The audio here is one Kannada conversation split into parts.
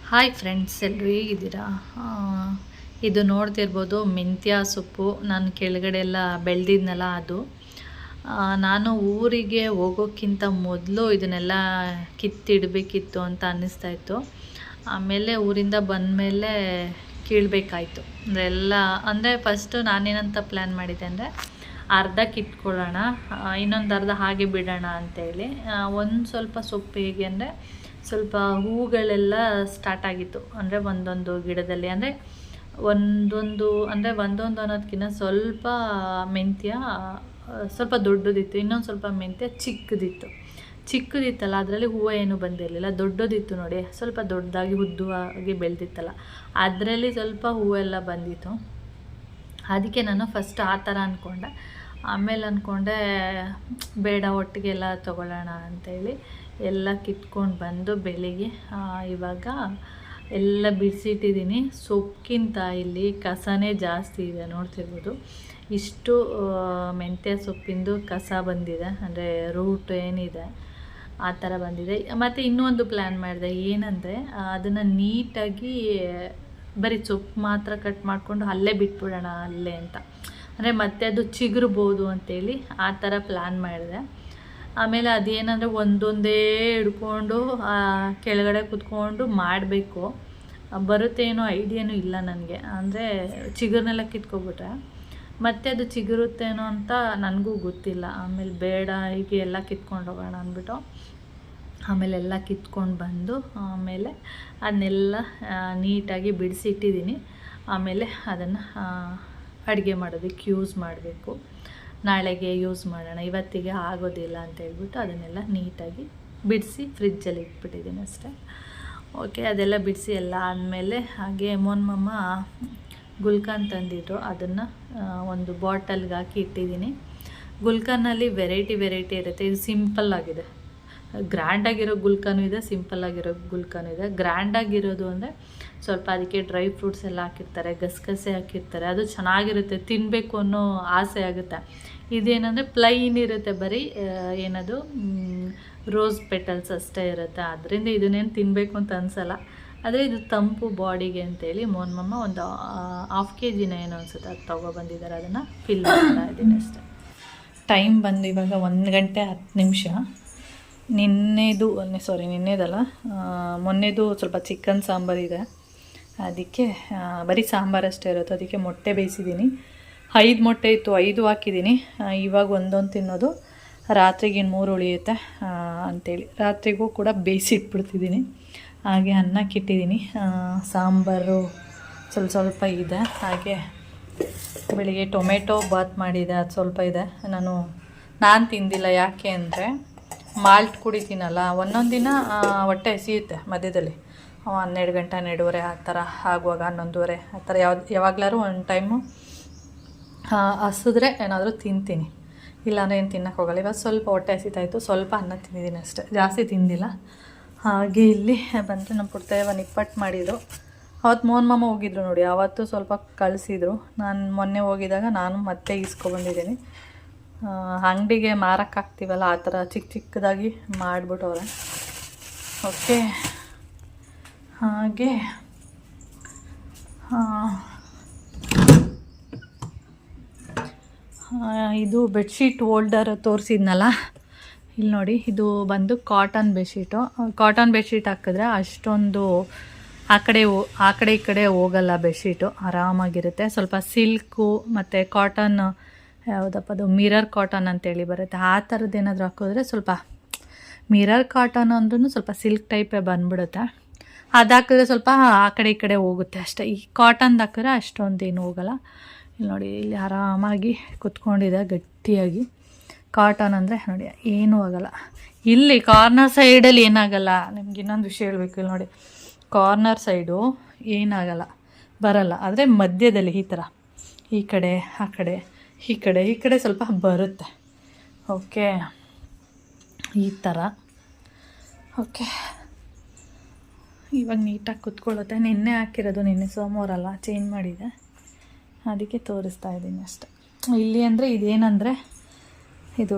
ಹಾಯ್ ಫ್ರೆಂಡ್ಸ್, ಎಲ್ಲರೂ ಹೇಗಿದ್ದೀರಾ? ಇದು ನೋಡ್ತಿರ್ಬೋದು ಮೆಂತ್ಯ ಸೊಪ್ಪು. ನಾನು ಕೆಳಗಡೆ ಎಲ್ಲ ಬೆಳೆದಿದ್ನಲ್ಲ ಅದು. ನಾನು ಊರಿಗೆ ಹೋಗೋಕ್ಕಿಂತ ಮೊದಲು ಇದನ್ನೆಲ್ಲ ಕಿತ್ತಿಡಬೇಕಿತ್ತು ಅಂತ ಅನ್ನಿಸ್ತಾಯಿತ್ತು. ಆಮೇಲೆ ಊರಿಂದ ಬಂದಮೇಲೆ ಕೀಳಬೇಕಾಯ್ತು. ಅಂದರೆ ಫಸ್ಟು ನಾನೇನಂತ ಪ್ಲ್ಯಾನ್ ಮಾಡಿದ್ದೆ ಅಂದರೆ ಅರ್ಧ ಕಿತ್ಕೊಳ್ಳೋಣ, ಇನ್ನೊಂದು ಅರ್ಧ ಹಾಗೆ ಬಿಡೋಣ ಅಂತೇಳಿ. ಒಂದು ಸ್ವಲ್ಪ ಸೊಪ್ಪು ಹೇಗೆ ಅಂದರೆ ಸ್ವಲ್ಪ ಹೂಗಳೆಲ್ಲ ಸ್ಟಾರ್ಟ್ ಆಗಿತ್ತು. ಅಂದರೆ ಒಂದೊಂದು ಗಿಡದಲ್ಲಿ ಅಂದರೆ ಒಂದೊಂದು ಅನ್ನೋದಕ್ಕಿಂತ ಸ್ವಲ್ಪ ಮೆಂತ್ಯ ಸ್ವಲ್ಪ ದೊಡ್ಡದಿತ್ತು, ಇನ್ನೊಂದು ಸ್ವಲ್ಪ ಮೆಂತ್ಯ ಚಿಕ್ಕದಿತ್ತಲ್ಲ, ಅದರಲ್ಲಿ ಹೂವು ಏನೂ ಬಂದಿರಲಿಲ್ಲ. ದೊಡ್ಡದಿತ್ತು ನೋಡಿ, ಸ್ವಲ್ಪ ದೊಡ್ಡದಾಗಿ ಉದ್ದವಾಗಿ ಬೆಳೆದಿತ್ತಲ್ಲ, ಅದರಲ್ಲಿ ಸ್ವಲ್ಪ ಹೂವೆಲ್ಲ ಬಂದಿತ್ತು. ಅದಕ್ಕೆ ನಾನು ಫಸ್ಟ್ ಆ ಥರ ಅಂದ್ಕೊಂಡೆ. ಆಮೇಲೆ ಅಂದ್ಕೊಂಡೆ ಬೇಡ, ಒಟ್ಟಿಗೆ ಎಲ್ಲ ತೊಗೊಳ್ಳೋಣ ಅಂಥೇಳಿ ಎಲ್ಲ ಕಿತ್ಕೊಂಡು ಬಂದು ಬೆಳಿಗ್ಗೆ ಇವಾಗ ಎಲ್ಲ ಬಿಡಿಸಿಟ್ಟಿದ್ದೀನಿ. ಸೊಪ್ಪಿಗಿಂತ ಇಲ್ಲಿ ಕಸನೇ ಜಾಸ್ತಿ ಇದೆ, ನೋಡ್ತಿರ್ಬೋದು. ಇಷ್ಟು ಮೆಂತ್ಯ ಸೊಪ್ಪಿಂದು ಕಸ ಬಂದಿದೆ, ಅಂದರೆ ರೂಟ್ ಏನಿದೆ ಆ ಥರ ಬಂದಿದೆ. ಮತ್ತು ಇನ್ನೊಂದು ಪ್ಲ್ಯಾನ್ ಮಾಡಿದೆ, ಏನಂದರೆ ಅದನ್ನು ನೀಟಾಗಿ ಬರೀ ಸೊಪ್ಪು ಮಾತ್ರ ಕಟ್ ಮಾಡಿಕೊಂಡು ಅಲ್ಲೇ ಬಿಟ್ಬಿಡೋಣ ಅಲ್ಲೇ ಅಂತ. ಅಂದರೆ ಮತ್ತೆ ಅದು ಚಿಗುರ್ಬೋದು ಅಂತೇಳಿ ಆ ಥರ ಪ್ಲ್ಯಾನ್ ಮಾಡಿದೆ. ಆಮೇಲೆ ಅದೇನಂದರೆ ಒಂದೊಂದೇ ಹಿಡ್ಕೊಂಡು ಕೆಳಗಡೆ ಕೂತ್ಕೊಂಡು ಮಾಡಬೇಕು. ಬರುತ್ತೇನೋ ಐಡಿಯಾನೂ ಇಲ್ಲ ನನಗೆ. ಅಂದರೆ ಚಿಗುರನ್ನೆಲ್ಲ ಕಿತ್ಕೊಬಿಟ್ರೆ ಮತ್ತೆ ಅದು ಚಿಗುರುತ್ತೇನೋ ಅಂತ ನನಗೂ ಗೊತ್ತಿಲ್ಲ. ಆಮೇಲೆ ಬೇಡ, ಹೀಗೆ ಎಲ್ಲ ಕಿತ್ಕೊಂಡು ಹೋಗೋಣ ಅಂದ್ಬಿಟ್ಟು ಆಮೇಲೆ ಎಲ್ಲ ಕಿತ್ಕೊಂಡು ಬಂದು ಆಮೇಲೆ ಅದನ್ನೆಲ್ಲ ನೀಟಾಗಿ ಬಿಡಿಸಿಟ್ಟಿದ್ದೀನಿ. ಆಮೇಲೆ ಅದನ್ನು ಅಡುಗೆ ಮಾಡೋದಕ್ಕೆ ಯೂಸ್ ಮಾಡಬೇಕು. ನಾಳೆಗೆ ಯೂಸ್ ಮಾಡೋಣ, ಇವತ್ತಿಗೆ ಆಗೋದಿಲ್ಲ ಅಂತ ಹೇಳ್ಬಿಟ್ಟು ಅದನ್ನೆಲ್ಲ ನೀಟಾಗಿ ಬಿಡಿಸಿ ಫ್ರಿಜ್ಜಲ್ಲಿ ಇಟ್ಬಿಟ್ಟಿದ್ದೀನಿ ಅಷ್ಟೇ. ಓಕೆ, ಅದೆಲ್ಲ ಬಿಡಿಸಿ ಎಲ್ಲ ಆದಮೇಲೆ ಹಾಗೆ ಮಮ್ಮ ಗುಲ್ಕನ್ ತಂದಿದ್ರು, ಅದನ್ನು ಒಂದು ಬಾಟಲ್ಗೆ ಹಾಕಿ ಇಟ್ಟಿದ್ದೀನಿ. ಗುಲ್ಕನ್ನಲ್ಲಿ ವೆರೈಟಿ ಇರುತ್ತೆ. ಇದು ಸಿಂಪಲ್ ಆಗಿದೆ. ಗ್ರ್ಯಾಂಡಾಗಿರೋ ಗುಲ್ಕನೂ ಇದೆ, ಸಿಂಪಲ್ಲಾಗಿರೋ ಗುಲ್ಕನೂ ಇದೆ. ಗ್ರ್ಯಾಂಡಾಗಿರೋದು ಅಂದರೆ ಸ್ವಲ್ಪ ಅದಕ್ಕೆ ಡ್ರೈ ಫ್ರೂಟ್ಸ್ ಎಲ್ಲ ಹಾಕಿರ್ತಾರೆ, ಗಸಗಸೆ ಹಾಕಿರ್ತಾರೆ, ಅದು ಚೆನ್ನಾಗಿರುತ್ತೆ, ತಿನ್ನಬೇಕು ಅನ್ನೋ ಆಸೆ ಆಗುತ್ತೆ. ಇದೇನಂದರೆ ಪ್ಲೈನ್ ಇರುತ್ತೆ, ಬರೀ ಏನದು ರೋಸ್ ಪೆಟಲ್ಸ್ ಅಷ್ಟೇ ಇರುತ್ತೆ. ಅದರಿಂದ ಇದನ್ನೇನು ತಿನ್ನಬೇಕು ಅಂತ ಅನಿಸಲ್ಲ. ಆದರೆ ಇದು ತಂಪು ಬಾಡಿಗೆ ಅಂತೇಳಿ ಮಮ್ಮ ಒಂದು 1/2 kg ಏನೋ ಅನಿಸುತ್ತೆ ಅದು ತೊಗೊಬಂದಿದ್ದಾರೆ. ಅದನ್ನು ಫಿಲ್ ಮಾಡ್ತಾ ಇದ್ದೀನಿ ಅಷ್ಟೇ. ಟೈಮ್ ಬಂದು ಇವಾಗ 1 ಗಂಟೆ 10 ನಿಮಿಷ. ನಿನ್ನೆದಲ್ಲ, ಮೊನ್ನೆದು ಸ್ವಲ್ಪ ಚಿಕನ್ ಸಾಂಬಾರಿದೆ, ಅದಕ್ಕೆ ಬರೀ ಸಾಂಬಾರಷ್ಟೇ ಇರುತ್ತೆ. ಅದಕ್ಕೆ ಮೊಟ್ಟೆ ಬೇಯಿಸಿದ್ದೀನಿ. 5 ಮೊಟ್ಟೆ ಇತ್ತು, 5 ಹಾಕಿದ್ದೀನಿ. ಇವಾಗ ಒಂದೊಂದು ತಿನ್ನೋದು, ರಾತ್ರಿಗೆ 3 ಉಳಿಯುತ್ತೆ ಅಂಥೇಳಿ ರಾತ್ರಿಗೂ ಕೂಡ ಬೇಯಿಸಿಟ್ಬಿಡ್ತಿದ್ದೀನಿ. ಹಾಗೆ ಅನ್ನಕ್ಕಿಟ್ಟಿದ್ದೀನಿ. ಸಾಂಬಾರು ಸ್ವಲ್ಪ ಇದೆ. ಹಾಗೆ ಬೆಳಿಗ್ಗೆ ಟೊಮೆಟೊ ಬಾತ್ ಮಾಡಿದೆ, ಅದು ಸ್ವಲ್ಪ ಇದೆ. ನಾನು ತಿಂದಿಲ್ಲ. ಯಾಕೆ ಅಂದರೆ ಮಾಲ್ಟ್ ಕುಡಿತೀನಲ್ಲ, ಒಂದೊಂದು ದಿನ ಹೊಟ್ಟೆ ಹಸಿಯುತ್ತೆ ಮಧ್ಯದಲ್ಲಿ. 12 ಗಂಟೆ 12:30 ಆ ಥರ ಆಗುವಾಗ 11:30 ಆ ಥರ ಯಾವಾಗಲಾದ್ರು ಒಂದು ಟೈಮು ಹಸಿದ್ರೆ ಏನಾದರೂ ತಿಂತೀನಿ, ಇಲ್ಲಾಂದರೆ ಏನು ತಿನ್ನೋಕ್ಕೆ ಹೋಗಲ್ಲ. ಇವಾಗ ಸ್ವಲ್ಪ ಹೊಟ್ಟೆ ಹಸಿತಾಯಿತ್ತು, ಸ್ವಲ್ಪ ಅನ್ನ ತಿಂದಿದ್ದೀನಿ ಅಷ್ಟೇ, ಜಾಸ್ತಿ ತಿಂದಿಲ್ಲ. ಹಾಗೆ ಇಲ್ಲಿ ಬಂದರೆ ನಮ್ಮ ಪುಟ್ಟವ್ವ ನಿಪ್ಪಟ್ಟು ಮಾಡಿದರು. ಅವತ್ತು ಮಮ್ಮ ಹೋಗಿದ್ರು ನೋಡಿ, ಆವತ್ತು ಸ್ವಲ್ಪ ಕಳಿಸಿದ್ರು. ನಾನು ಮೊನ್ನೆ ಹೋಗಿದಾಗ ನಾನು ಮತ್ತೆ ಇಸ್ಕೊಬಂದಿದ್ದೀನಿ. ಅಂಗಡಿಗೆ ಮಾರಕ್ಕಾಗ್ತೀವಲ್ಲ ಆ ಥರ ಚಿಕ್ಕದಾಗಿ ಮಾಡಿಬಿಟ್ಟವ್ರೆ. ಓಕೆ, ಹಾಗೆ ಇದು ಬೆಡ್ಶೀಟ್ ಹೋಲ್ಡರ್ ತೋರಿಸಿದ್ನಲ್ಲ, ಇಲ್ಲಿ ನೋಡಿ, ಇದು ಬಂದು ಕಾಟನ್ ಬೆಡ್ಶೀಟು. ಕಾಟನ್ ಬೆಡ್ಶೀಟ್ ಹಾಕಿದ್ರೆ ಅಷ್ಟೊಂದು ಆ ಕಡೆ ಈ ಕಡೆ ಹೋಗಲ್ಲ. ಬೆಡ್ಶೀಟು ಆರಾಮಾಗಿರುತ್ತೆ. ಸ್ವಲ್ಪ ಸಿಲ್ಕು ಮತ್ತು ಕಾಟನ್, ಯಾವುದಪ್ಪ ಅದು, ಮಿರರ್ ಕಾಟನ್ ಅಂತೇಳಿ ಬರುತ್ತೆ, ಆ ಥರದ್ದು ಏನಾದರೂ ಹಾಕಿದ್ರೆ ಸ್ವಲ್ಪ ಮಿರರ್ ಕಾಟನ್ ಅಂದ್ರೂ ಸ್ವಲ್ಪ ಸಿಲ್ಕ್ ಟೈಪೇ ಬಂದ್ಬಿಡುತ್ತೆ. ಅದು ಹಾಕಿದ್ರೆ ಸ್ವಲ್ಪ ಆ ಕಡೆ ಈ ಕಡೆ ಹೋಗುತ್ತೆ ಅಷ್ಟೇ. ಈ ಕಾಟನ್ದು ಹಾಕಿದ್ರೆ ಅಷ್ಟೊಂದೇನು ಹೋಗಲ್ಲ. ಇಲ್ಲಿ ನೋಡಿ, ಇಲ್ಲಿ ಆರಾಮಾಗಿ ಕುತ್ಕೊಂಡಿದೆ ಗಟ್ಟಿಯಾಗಿ. ಕಾಟನ್ ಅಂದರೆ ನೋಡಿ ಏನೂ ಆಗಲ್ಲ. ಇಲ್ಲಿ ಕಾರ್ನರ್ ಸೈಡಲ್ಲಿ ಏನಾಗಲ್ಲ. ನಿಮ್ಗೆ ಇನ್ನೊಂದು ವಿಷಯ ಹೇಳಬೇಕು, ಇಲ್ಲಿ ನೋಡಿ, ಕಾರ್ನರ್ ಸೈಡು ಏನಾಗಲ್ಲ, ಬರಲ್ಲ. ಆದರೆ ಮಧ್ಯದಲ್ಲಿ ಈ ಥರ ಈ ಕಡೆ ಆ ಕಡೆ ಈ ಕಡೆ ಸ್ವಲ್ಪ ಬರುತ್ತೆ. ಓಕೆ, ಈ ಥರ. ಓಕೆ, ಇವಾಗ ನೀಟಾಗಿ ಕುತ್ಕೊಳ್ಳುತ್ತೆ. ನಿನ್ನೆ ಹಾಕಿರೋದು, ನಿನ್ನೆ ಸೋಮವಾರ ಅಲ್ಲ, ಚೇಂಜ್ ಮಾಡಿದೆ, ಅದಕ್ಕೆ ತೋರಿಸ್ತಾ ಇದ್ದೀನಿ ಅಷ್ಟೆ. ಇಲ್ಲಿ ಅಂದರೆ ಇದೇನಂದರೆ ಇದು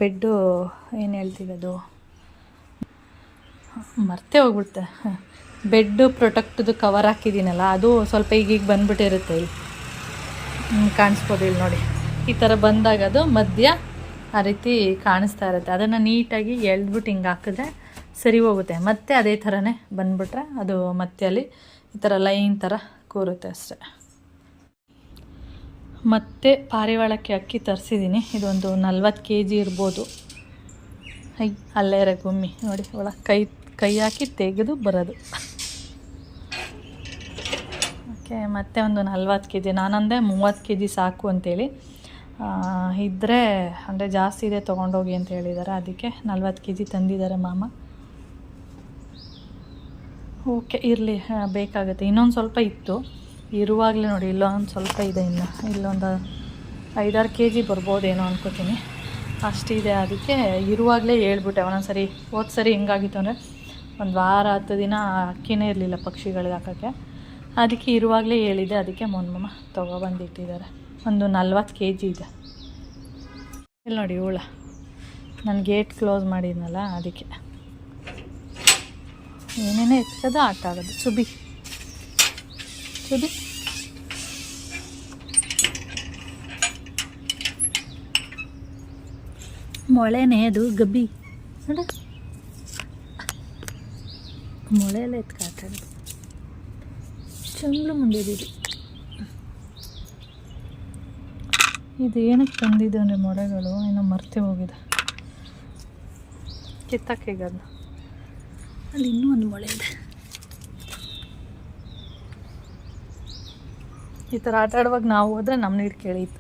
ಬೆಡ್ಡು, ಏನು ಹೇಳ್ತೀವಿ ಅದು, ಮರ್ತೇ ಹೋಗ್ಬಿಡುತ್ತೆ, ಬೆಡ್ ಪ್ರೊಟೆಕ್ಟ್ದು ಕವರ್ ಹಾಕಿದ್ದೀನಲ್ಲ, ಅದು ಸ್ವಲ್ಪ ಈಗೀಗ ಬಂದುಬಿಟ್ಟಿರುತ್ತೆ. ಇಲ್ಲಿ ಕಾಣಿಸ್ಬೋದು, ಇಲ್ಲಿ ನೋಡಿ, ಈ ಥರ ಬಂದಾಗ ಅದು ಮಧ್ಯ ಆ ರೀತಿ ಕಾಣಿಸ್ತಾ ಇರುತ್ತೆ. ಅದನ್ನು ನೀಟಾಗಿ ಎಳ್ದ್ಬಿಟ್ಟು ಹಿಂಗೆ ಹಾಕಿದ್ರೆ ಸರಿ ಹೋಗುತ್ತೆ. ಮತ್ತೆ ಅದೇ ಥರನೇ ಬಂದುಬಿಟ್ರೆ ಅದು ಮತ್ತೆ ಅಲ್ಲಿ ಈ ಥರ ಲೈನ್ ಥರ ಕೂರುತ್ತೆ ಅಷ್ಟೆ. ಮತ್ತು ಪಾರಿವಾಳಕ್ಕೆ ಅಕ್ಕಿ ತರಿಸಿದ್ದೀನಿ. ಇದೊಂದು 40 kg ಇರ್ಬೋದು. ಅಲ್ಲೇ ಗುಮ್ಮಿ ನೋಡಿ, ಒಳಗೆ ಕೈ ಹಾಕಿ ತೆಗೆದು ಬರೋದು. ಓಕೆ, ಮತ್ತೆ ಒಂದು 40 kg. ನಾನಂದೆ 30 kg ಸಾಕು ಅಂತೇಳಿ, ಇದ್ದರೆ ಅಂದರೆ ಜಾಸ್ತಿ ಇದೆ ತೊಗೊಂಡೋಗಿ ಅಂತ ಹೇಳಿದ್ದಾರೆ. ಅದಕ್ಕೆ 40 kg ತಂದಿದ್ದಾರೆ ಮಾಮ. ಓಕೆ, ಇರಲಿ, ಬೇಕಾಗುತ್ತೆ. ಇನ್ನೊಂದು ಸ್ವಲ್ಪ ಇತ್ತು ಇರುವಾಗಲೇ ನೋಡಿ, ಇಲ್ಲೊಂದು ಸ್ವಲ್ಪ ಇದೆ, ಇಲ್ಲೊಂದು 5-6 kg ಬರ್ಬೋದೇನೋ ಅನ್ಕೋತೀನಿ, ಅಷ್ಟಿದೆ. ಅದಕ್ಕೆ ಇರುವಾಗಲೇ ಹೇಳ್ಬಿಟ್ಟೆ. ಒಂದೊಂದು ಸರಿ ಹೋದ ಸರಿ ಹೆಂಗಾಗಿತ್ತು ಅಂದರೆ ಒಂದು ವಾರ 10 ದಿನ ಅಕ್ಕಿನೇ ಇರಲಿಲ್ಲ ಪಕ್ಷಿಗಳಿಗೆ ಹಾಕೋಕ್ಕೆ. ಅದಕ್ಕೆ ಇರುವಾಗಲೇ ಹೇಳಿದೆ. ಅದಕ್ಕೆ ಮೊನ್ನೆ ತೊಗೊಬಂದಿಟ್ಟಿದ್ದಾರೆ. ಒಂದು 40 kg ಇದೆ. ಇಲ್ಲಿ ನೋಡಿ ಹುಳ, ನಾನು ಗೇಟ್ ಕ್ಲೋಸ್ ಮಾಡಿದ್ನಲ್ಲ ಅದಕ್ಕೆ ಏನೇನೇ ಎತ್ತದ ಆಟ ಆಗೋದು. ಸುಬಿ ಮೊಳೆನೇ ಅದು, ಗಬ್ಬಿ ನೋಡ, ಮೊಳೆಯಲ್ಲ ಎತ್ಕ ಆಟ ಆಡೋದು. ಚಂಗ್ಳು ಮುಂದಿದ್ದು ಇದು ಏನಕ್ಕೆ ತಂದಿದ್ದು ಅಂದರೆ ಮೊಳೆಗಳು ಏನೋ ಮರ್ತೆ ಹೋಗಿದೆ, ಕಿತ್ತಕ್ಕೆಗದು. ಅಲ್ಲಿ ಇನ್ನೂ ಒಂದು ಮೊಳೆ ಇದೆ. ಈ ಥರ ಆಟ ಆಡುವಾಗ ನಾವು ಹೋದರೆ ನಮ್ಮ ನೀರು ಕೇಳೀತು.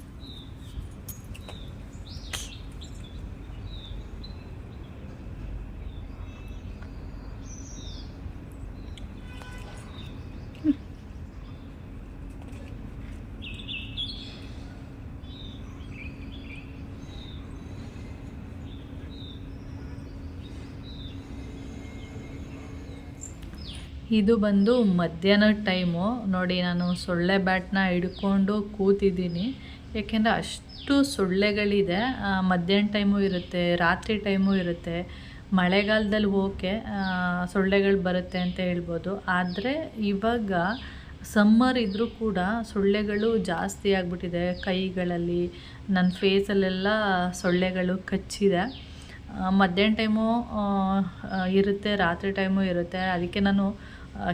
ಇದು ಬಂದು ಮಧ್ಯಾಹ್ನದ ಟೈಮು ನೋಡಿ. ನಾನು ಸೊಳ್ಳೆ ಬ್ಯಾಟ್ನ ಹಿಡ್ಕೊಂಡು ಕೂತಿದ್ದೀನಿ, ಏಕೆಂದರೆ ಅಷ್ಟು ಸೊಳ್ಳೆಗಳಿದೆ. ಮಧ್ಯಾಹ್ನ ಟೈಮು ಇರುತ್ತೆ, ರಾತ್ರಿ ಟೈಮು ಇರುತ್ತೆ. ಮಳೆಗಾಲದಲ್ಲಿ ಓಕೆ, ಸೊಳ್ಳೆಗಳು ಬರುತ್ತೆ ಅಂತ ಹೇಳ್ಬೋದು. ಆದರೆ ಇವಾಗ ಸಮ್ಮರ್ ಇದ್ದರೂ ಕೂಡ ಸೊಳ್ಳೆಗಳು ಜಾಸ್ತಿ ಆಗಿಬಿಟ್ಟಿದೆ. ಕೈಗಳಲ್ಲಿ, ನನ್ನ ಫೇಸಲ್ಲೆಲ್ಲ ಸೊಳ್ಳೆಗಳು ಕಚ್ಚಿದೆ. ಮಧ್ಯಾಹ್ನ ಟೈಮು ಇರುತ್ತೆ, ರಾತ್ರಿ ಟೈಮು ಇರುತ್ತೆ. ಅದಕ್ಕೆ ನಾನು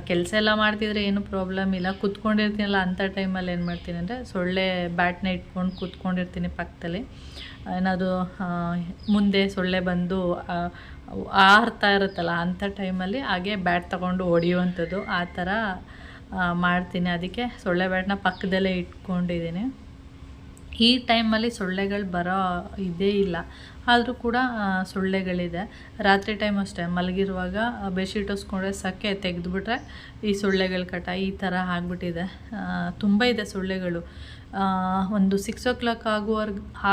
ಕೆಲಸ ಎಲ್ಲ ಮಾಡ್ತಿದ್ರೆ ಏನೂ ಪ್ರಾಬ್ಲಮ್ ಇಲ್ಲ, ಕೂತ್ಕೊಂಡಿರ್ತೀನಲ್ಲ ಅಂಥ ಟೈಮಲ್ಲಿ ಏನು ಮಾಡ್ತೀನಿ ಅಂದರೆ ಸೊಳ್ಳೆ ಬ್ಯಾಟ್ನ ಇಟ್ಕೊಂಡು ಕೂತ್ಕೊಂಡಿರ್ತೀನಿ ಪಕ್ಕದಲ್ಲಿ. ಏನಾದರೂ ಮುಂದೆ ಸೊಳ್ಳೆ ಬಂದು ಆರ್ತಾ ಇರುತ್ತಲ್ಲ ಅಂಥ ಟೈಮಲ್ಲಿ ಹಾಗೆ ಬ್ಯಾಟ್ ತೊಗೊಂಡು ಹೊಡೆಯುವಂಥದ್ದು, ಆ ಥರ ಮಾಡ್ತೀನಿ. ಅದಕ್ಕೆ ಸೊಳ್ಳೆ ಬ್ಯಾಟ್ನ ಪಕ್ಕದಲ್ಲೇ ಇಟ್ಕೊಂಡಿದ್ದೀನಿ. ಈ ಟೈಮಲ್ಲಿ ಸೊಳ್ಳೆಗಳು ಬರೋ ಇದೇ ಇಲ್ಲ, ಆದರೂ ಕೂಡ ಸೊಳ್ಳೆಗಳಿದೆ. ರಾತ್ರಿ ಟೈಮ್ ಅಷ್ಟೇ, ಮಲಗಿರುವಾಗ ಬೆಡ್ಶೀಟ್ ಹೊಸ್ಕೊಂಡ್ರೆ ಸಕ್ಕೆ ತೆಗೆದುಬಿಟ್ರೆ ಈ ಸೊಳ್ಳೆಗಳ ಕಟ ಈ ಥರ ಆಗಿಬಿಟ್ಟಿದೆ. ತುಂಬ ಇದೆ ಸೊಳ್ಳೆಗಳು. ಒಂದು 6 o'clock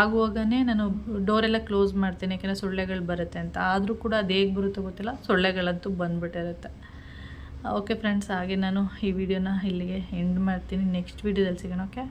ಆಗುವಾಗನೇ ನಾನು ಡೋರೆಲ್ಲ ಕ್ಲೋಸ್ ಮಾಡ್ತೀನಿ, ಯಾಕೆಂದರೆ ಸೊಳ್ಳೆಗಳು ಬರುತ್ತೆ ಅಂತ. ಆದರೂ ಕೂಡ ಅದು ಹೇಗೆ ಬರುತ್ತೋ ಗೊತ್ತಿಲ್ಲ, ಸೊಳ್ಳೆಗಳಂತೂ ಬಂದುಬಿಟ್ಟಿರುತ್ತೆ. ಓಕೆ ಫ್ರೆಂಡ್ಸ್, ಹಾಗೆ ನಾನು ಈ ವಿಡಿಯೋನ ಇಲ್ಲಿಗೆ ಎಂಡ್ ಮಾಡ್ತೀನಿ. ನೆಕ್ಸ್ಟ್ ವಿಡಿಯೋದಲ್ಲಿ ಸಿಗೋಣ. ಓಕೆ.